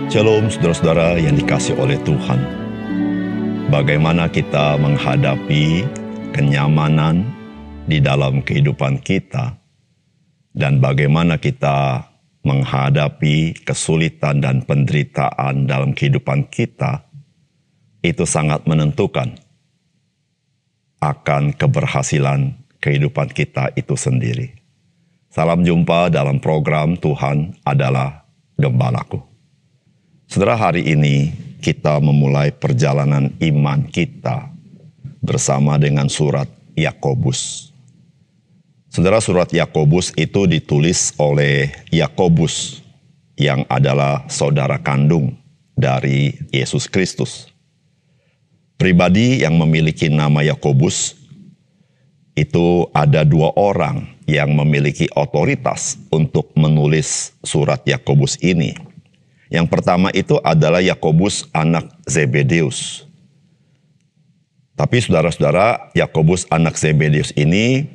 Shalom saudara-saudara yang dikasihi oleh Tuhan. Bagaimana kita menghadapi kenyamanan di dalam kehidupan kita dan bagaimana kita menghadapi kesulitan dan penderitaan dalam kehidupan kita, itu sangat menentukan akan keberhasilan kehidupan kita itu sendiri. Salam jumpa dalam program Tuhan adalah Gembalaku. Saudara, hari ini kita memulai perjalanan iman kita bersama dengan surat Yakobus. Saudara, surat Yakobus itu ditulis oleh Yakobus yang adalah saudara kandung dari Yesus Kristus. Pribadi yang memiliki nama Yakobus itu ada dua orang yang memiliki otoritas untuk menulis surat Yakobus ini. Yang pertama itu adalah Yakobus anak Zebedeus. Tapi saudara-saudara, Yakobus anak Zebedeus ini,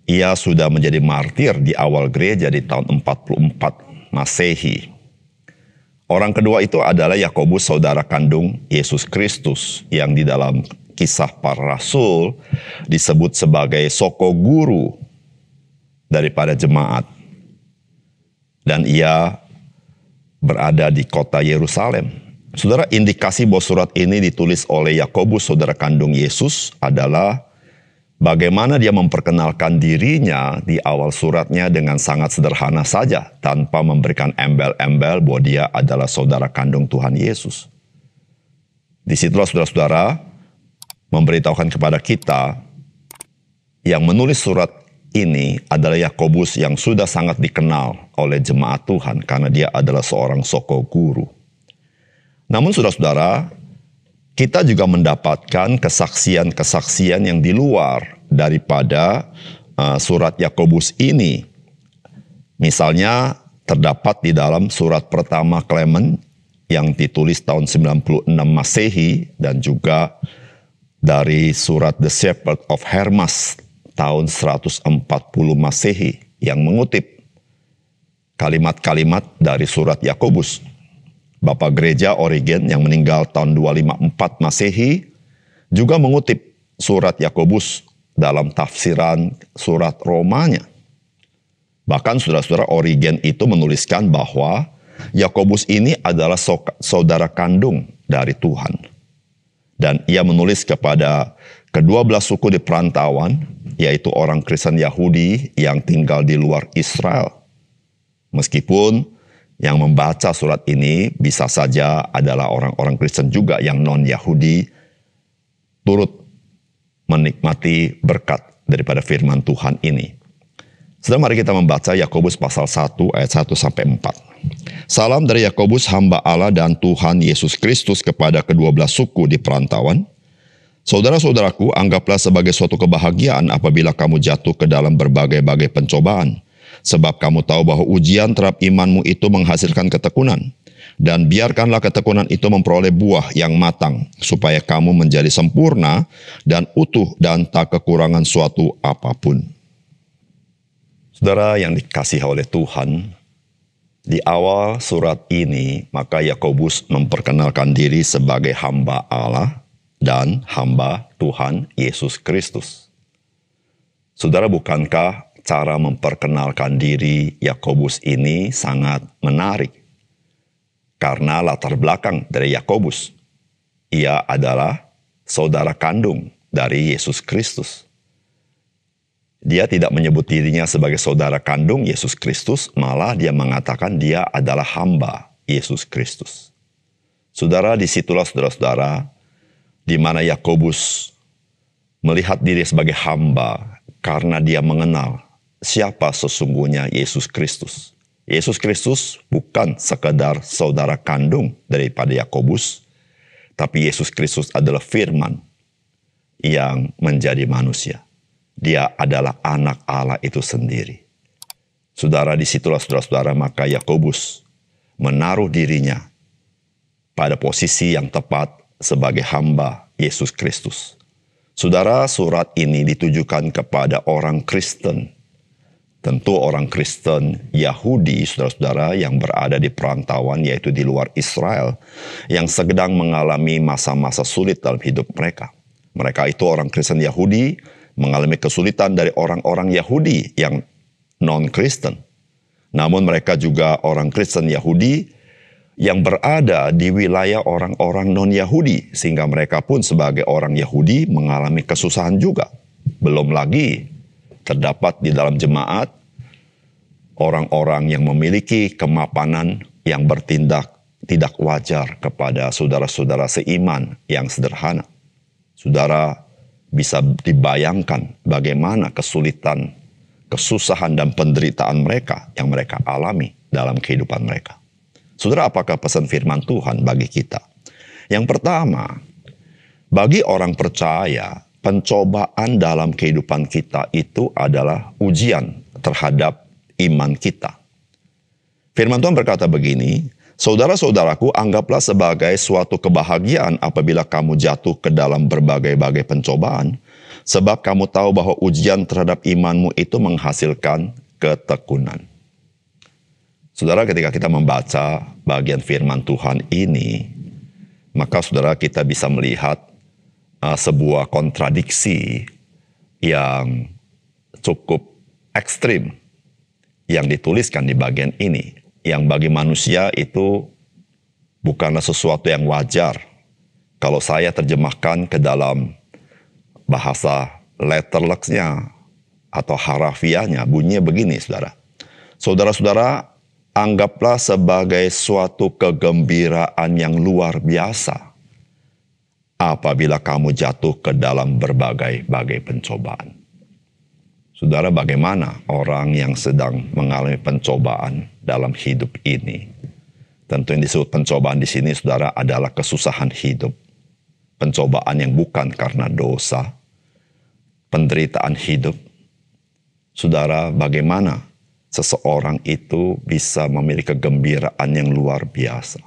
ia sudah menjadi martir di awal gereja di tahun 44 Masehi. Orang kedua itu adalah Yakobus saudara kandung Yesus Kristus yang di dalam Kisah Para Rasul disebut sebagai soko guru daripada jemaat. Dan ia berada di kota Yerusalem. Saudara, indikasi bahwa surat ini ditulis oleh Yakobus saudara kandung Yesus adalah bagaimana dia memperkenalkan dirinya di awal suratnya dengan sangat sederhana saja, tanpa memberikan embel-embel bahwa dia adalah saudara kandung Tuhan Yesus. Disitulah saudara-saudara memberitahukan kepada kita yang menulis surat ini adalah Yakobus yang sudah sangat dikenal oleh jemaat Tuhan karena dia adalah seorang soko guru. Namun saudara-saudara, kita juga mendapatkan kesaksian-kesaksian yang di luar daripada surat Yakobus ini. Misalnya terdapat di dalam surat pertama Clement yang ditulis tahun 96 Masehi dan juga dari surat The Shepherd of Hermas tahun 140 Masehi yang mengutip kalimat-kalimat dari surat Yakobus. Bapak Gereja Origen yang meninggal tahun 254 Masehi juga mengutip surat Yakobus dalam tafsiran surat Romanya. Bahkan saudara-saudara, Origen itu menuliskan bahwa Yakobus ini adalah saudara kandung dari Tuhan. Dan ia menulis kepada kedua belas suku di perantauan, yaitu orang Kristen Yahudi yang tinggal di luar Israel. Meskipun yang membaca surat ini bisa saja adalah orang-orang Kristen juga yang non-Yahudi, turut menikmati berkat daripada firman Tuhan ini. Sedang mari kita membaca Yakobus pasal 1 ayat 1 sampai 4. Salam dari Yakobus, hamba Allah dan Tuhan Yesus Kristus kepada kedua belas suku di perantauan. Saudara-saudaraku, anggaplah sebagai suatu kebahagiaan apabila kamu jatuh ke dalam berbagai-bagai pencobaan. Sebab kamu tahu bahwa ujian terhadap imanmu itu menghasilkan ketekunan. Dan biarkanlah ketekunan itu memperoleh buah yang matang, supaya kamu menjadi sempurna dan utuh dan tak kekurangan suatu apapun. Saudara yang dikasihi oleh Tuhan, di awal surat ini, maka Yakobus memperkenalkan diri sebagai hamba Allah dan hamba Tuhan Yesus Kristus. Saudara, bukankah cara memperkenalkan diri Yakobus ini sangat menarik? Karena latar belakang dari Yakobus, ia adalah saudara kandung dari Yesus Kristus. Dia tidak menyebut dirinya sebagai saudara kandung Yesus Kristus, malah dia mengatakan dia adalah hamba Yesus Kristus. Saudara, disitulah saudara-saudara, di mana Yakobus melihat diri sebagai hamba karena dia mengenal siapa sesungguhnya Yesus Kristus. Yesus Kristus bukan sekadar saudara kandung daripada Yakobus, tapi Yesus Kristus adalah firman yang menjadi manusia. Dia adalah anak Allah itu sendiri. Saudara, disitulah saudara-saudara, maka Yakobus menaruh dirinya pada posisi yang tepat sebagai hamba Yesus Kristus. Saudara, surat ini ditujukan kepada orang Kristen Tentu orang Kristen Yahudi, saudara-saudara, yang berada di perantauan, yaitu di luar Israel, yang sedang mengalami masa-masa sulit dalam hidup mereka. Mereka itu orang Kristen Yahudi mengalami kesulitan dari orang-orang Yahudi yang non-Kristen. Namun mereka juga orang Kristen Yahudi yang berada di wilayah orang-orang non-Yahudi, sehingga mereka pun sebagai orang Yahudi mengalami kesusahan juga. Belum lagi terdapat di dalam jemaat orang-orang yang memiliki kemapanan yang bertindak tidak wajar kepada saudara-saudara seiman yang sederhana. Saudara bisa dibayangkan bagaimana kesulitan, kesusahan dan penderitaan mereka yang mereka alami dalam kehidupan mereka. Saudara, apakah pesan firman Tuhan bagi kita? Yang pertama, bagi orang percaya, pencobaan dalam kehidupan kita itu adalah ujian terhadap iman kita. Firman Tuhan berkata begini, saudara-saudaraku, anggaplah sebagai suatu kebahagiaan apabila kamu jatuh ke dalam berbagai-bagai pencobaan, sebab kamu tahu bahwa ujian terhadap imanmu itu menghasilkan ketekunan. Saudara, ketika kita membaca bagian firman Tuhan ini, maka saudara kita bisa melihat sebuah kontradiksi yang cukup ekstrim yang dituliskan di bagian ini, yang bagi manusia itu bukanlah sesuatu yang wajar. Kalau saya terjemahkan ke dalam bahasa letterlexnya atau harafiahnya, bunyinya begini, saudara. Saudara-saudara, anggaplah sebagai suatu kegembiraan yang luar biasa apabila kamu jatuh ke dalam berbagai-bagai pencobaan. Saudara, bagaimana orang yang sedang mengalami pencobaan dalam hidup ini? Tentu yang disebut pencobaan di sini, saudara, adalah kesusahan hidup. Pencobaan yang bukan karena dosa, penderitaan hidup. Saudara, bagaimana seseorang itu bisa memiliki kegembiraan yang luar biasa?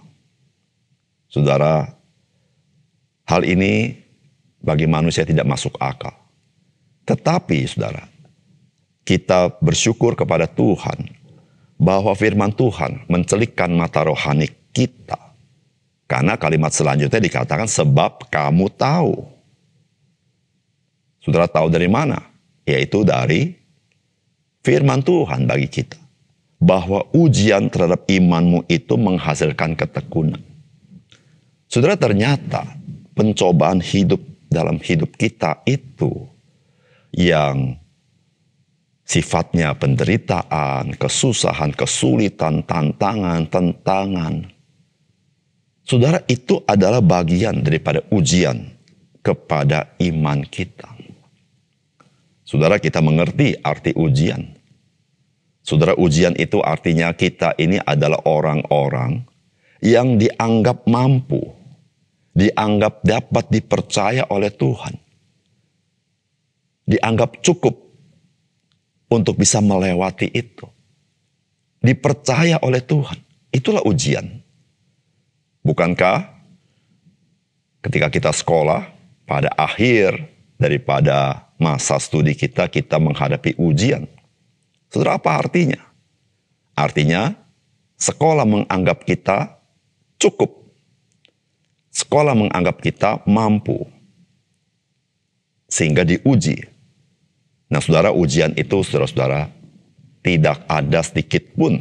Saudara, hal ini bagi manusia tidak masuk akal. Tetapi, saudara, kita bersyukur kepada Tuhan bahwa firman Tuhan mencelikkan mata rohani kita. Karena kalimat selanjutnya dikatakan, sebab kamu tahu. Saudara tahu dari mana? Yaitu dari firman Tuhan bagi kita. Bahwa ujian terhadap imanmu itu menghasilkan ketekunan. Saudara, ternyata pencobaan hidup dalam hidup kita itu yang sifatnya penderitaan, kesusahan, kesulitan, tantangan. Saudara, itu adalah bagian daripada ujian kepada iman kita. Saudara, kita mengerti arti ujian. Saudara, ujian itu artinya kita ini adalah orang-orang yang dianggap mampu, dianggap dapat dipercaya oleh Tuhan, dianggap cukup untuk bisa melewati itu. Dipercaya oleh Tuhan. Itulah ujian. Bukankah ketika kita sekolah, pada akhir daripada masa studi kita, kita menghadapi ujian. Saudara, apa artinya? Artinya, sekolah menganggap kita cukup. Sekolah menganggap kita mampu. Sehingga diuji. Nah, saudara, ujian itu, saudara-saudara, tidak ada sedikit pun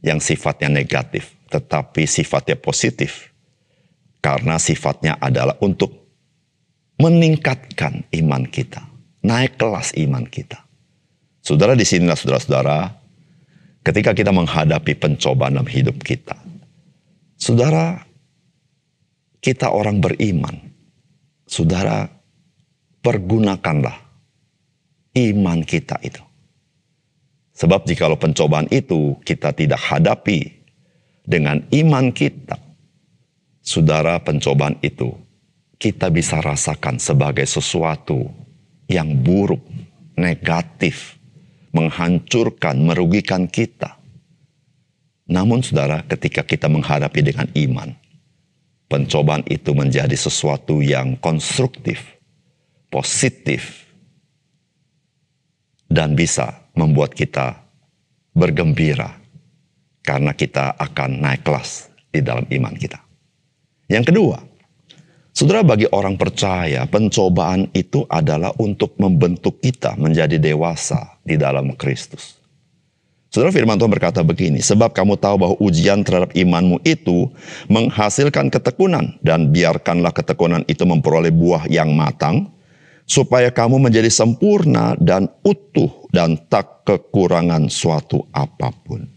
yang sifatnya negatif, tetapi sifatnya positif. Karena sifatnya adalah untuk meningkatkan iman kita, naik kelas iman kita. Saudara, di sinilah saudara-saudara, ketika kita menghadapi pencobaan dalam hidup kita, saudara, kita orang beriman. Saudara, pergunakanlah iman kita itu. Sebab jikalau pencobaan itu kita tidak hadapi dengan iman kita, saudara, pencobaan itu kita bisa rasakan sebagai sesuatu yang buruk, negatif, menghancurkan, merugikan kita. Namun saudara, ketika kita menghadapi dengan iman, pencobaan itu menjadi sesuatu yang konstruktif, positif, dan bisa membuat kita bergembira karena kita akan naik kelas di dalam iman kita. Yang kedua, saudara, bagi orang percaya, pencobaan itu adalah untuk membentuk kita menjadi dewasa di dalam Kristus. Saudara, firman Tuhan berkata begini, sebab kamu tahu bahwa ujian terhadap imanmu itu menghasilkan ketekunan, dan biarkanlah ketekunan itu memperoleh buah yang matang, supaya kamu menjadi sempurna dan utuh dan tak kekurangan suatu apapun.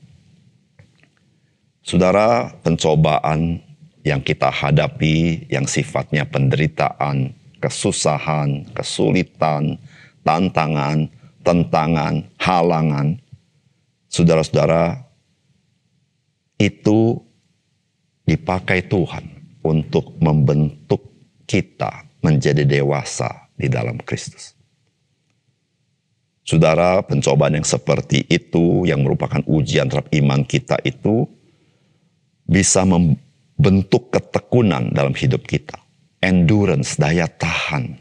Saudara, pencobaan yang kita hadapi, yang sifatnya penderitaan, kesusahan, kesulitan, tantangan, tentangan, halangan, saudara-saudara, itu dipakai Tuhan untuk membentuk kita menjadi dewasa di dalam Kristus. Saudara, pencobaan yang seperti itu, yang merupakan ujian terhadap iman kita itu, bisa membentuk ketekunan dalam hidup kita. Endurance, daya tahan.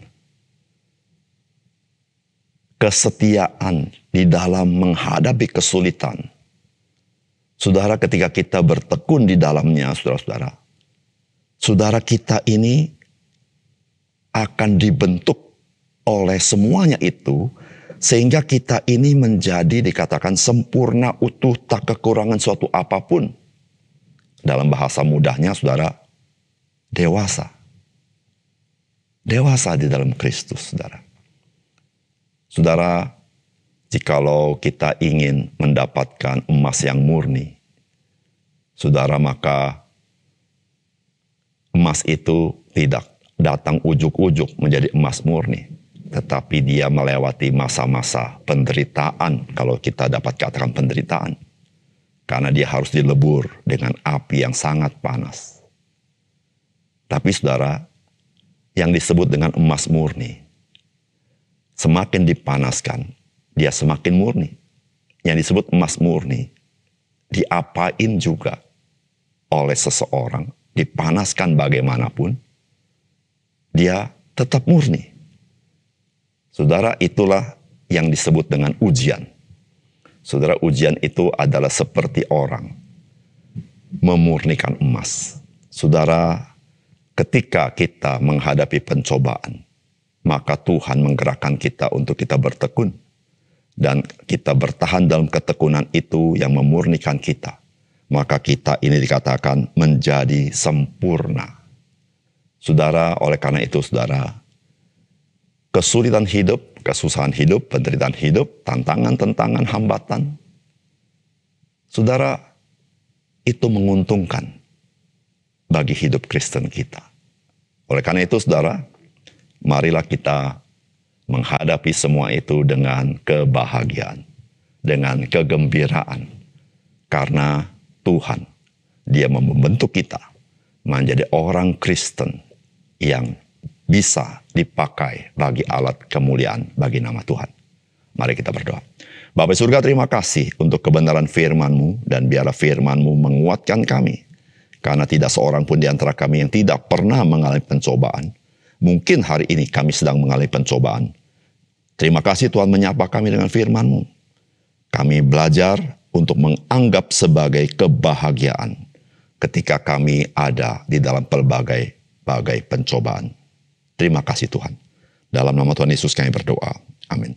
Kesetiaan di dalam menghadapi kesulitan. Saudara, ketika kita bertekun di dalamnya, saudara-saudara, saudara kita ini akan dibentuk oleh semuanya itu, sehingga kita ini menjadi dikatakan sempurna, utuh, tak kekurangan suatu apapun. Dalam bahasa mudahnya, saudara, dewasa. Dewasa di dalam Kristus, saudara. Saudara, jikalau kita ingin mendapatkan emas yang murni, saudara, maka emas itu tidak datang ujuk-ujuk menjadi emas murni. Tetapi dia melewati masa-masa penderitaan, kalau kita dapat katakan penderitaan. Karena dia harus dilebur dengan api yang sangat panas. Tapi saudara, yang disebut dengan emas murni, semakin dipanaskan, dia semakin murni. Yang disebut emas murni, diapain juga oleh seseorang, dipanaskan bagaimanapun, dia tetap murni. Saudara, itulah yang disebut dengan ujian. Saudara, ujian itu adalah seperti orang memurnikan emas. Saudara, ketika kita menghadapi pencobaan, maka Tuhan menggerakkan kita untuk kita bertekun. Dan kita bertahan dalam ketekunan itu yang memurnikan kita. Maka kita ini dikatakan menjadi sempurna. Saudara, oleh karena itu saudara, kesulitan hidup, kesusahan hidup, penderitaan hidup, tantangan-tantangan, hambatan, saudara, itu menguntungkan bagi hidup Kristen kita. Oleh karena itu, saudara, marilah kita menghadapi semua itu dengan kebahagiaan, dengan kegembiraan, karena Tuhan, Dia membentuk kita menjadi orang Kristen yang bisa dipakai bagi alat kemuliaan bagi nama Tuhan. Mari kita berdoa. Bapa surga, terima kasih untuk kebenaran firman-Mu, dan biarlah firman-Mu menguatkan kami. Karena tidak seorang pun di antara kami yang tidak pernah mengalami pencobaan. Mungkin hari ini kami sedang mengalami pencobaan. Terima kasih Tuhan menyapa kami dengan firman-Mu. Kami belajar untuk menganggap sebagai kebahagiaan ketika kami ada di dalam pelbagai pencobaan. Terima kasih Tuhan. Dalam nama Tuhan Yesus kami berdoa. Amin.